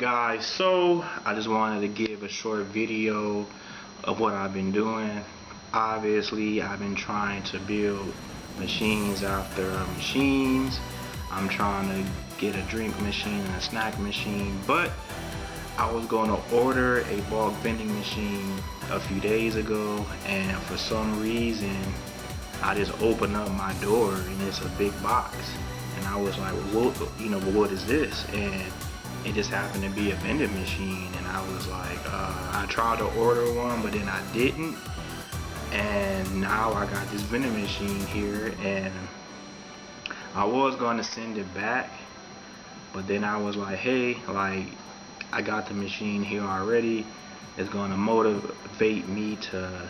guys, so I just wanted to give a short video of what I've been doing. Obviously, I've been trying to build machines after machines. I'm trying to get a drink machine and a snack machine, but I was going to order a bulk vending machine a few days ago, and for some reason I just opened up my door and it's a big box, and I was like, well, what is this? And it just happened to be a vending machine, and I was like, I tried to order one, but then I didn't, and now I got this vending machine here, and I was going to send it back, but then I was like, hey, like, I got the machine here already. It's going to motivate me to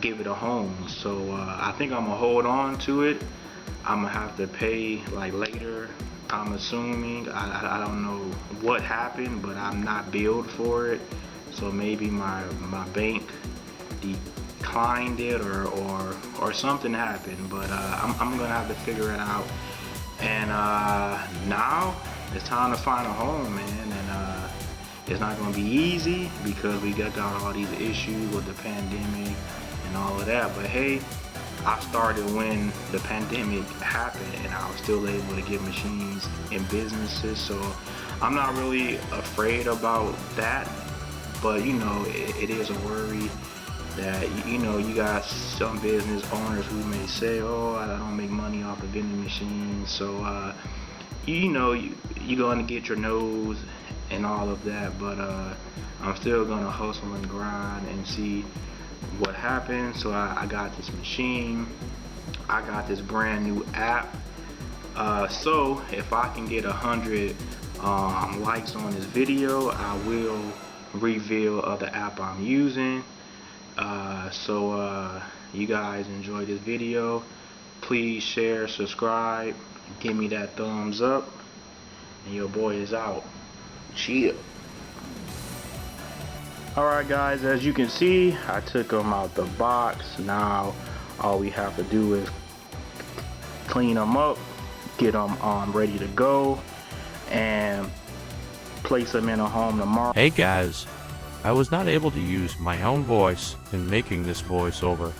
give it a home. So I think I'm gonna hold on to it. I'm gonna have to pay like later, I'm assuming. I don't know what happened, but I'm not billed for it. So maybe my bank declined it or something happened. But I'm gonna have to figure it out. And now it's time to find a home, man. And it's not gonna be easy because we got all these issues with the pandemic and all of that. But hey, I started when the pandemic happened, and I was still able to get machines in businesses. So I'm not really afraid about that. But it is a worry that you got some business owners who may say, oh, I don't make money off of vending machines. So you're gonna get your nose and all of that, but I'm still gonna hustle and grind and see what happens. So I got this machine, I got this brand new app. So if I can get 100 likes on this video, I will reveal the app I'm using. So you guys enjoy this video, please share, subscribe, give me that thumbs up, and your boy is out. Chill. Alright guys, as you can see, I took them out the box. Now all we have to do is clean them up, get them ready to go, and place them in a home tomorrow. Hey guys, I was not able to use my own voice in making this voiceover.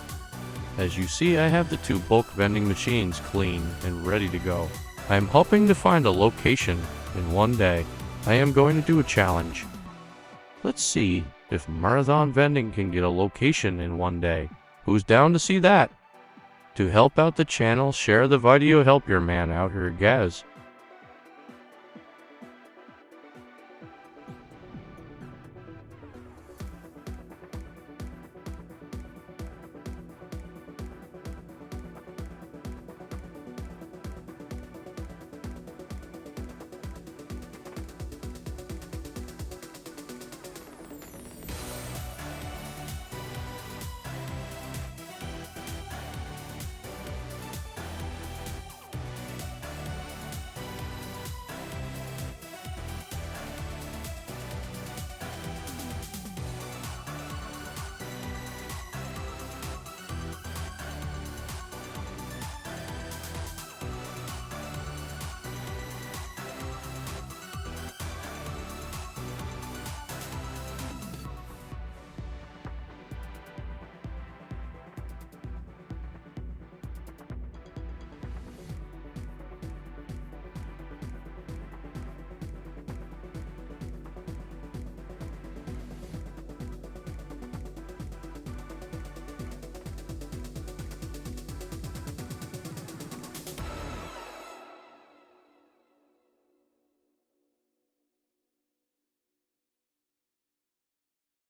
As you see, I have the 2 bulk vending machines clean and ready to go. I am hoping to find a location in one day. I am going to do a challenge. Let's see if Marathon Vending can get a location in one day. Who's down to see that? To help out the channel, share the video, help your man out here, guys.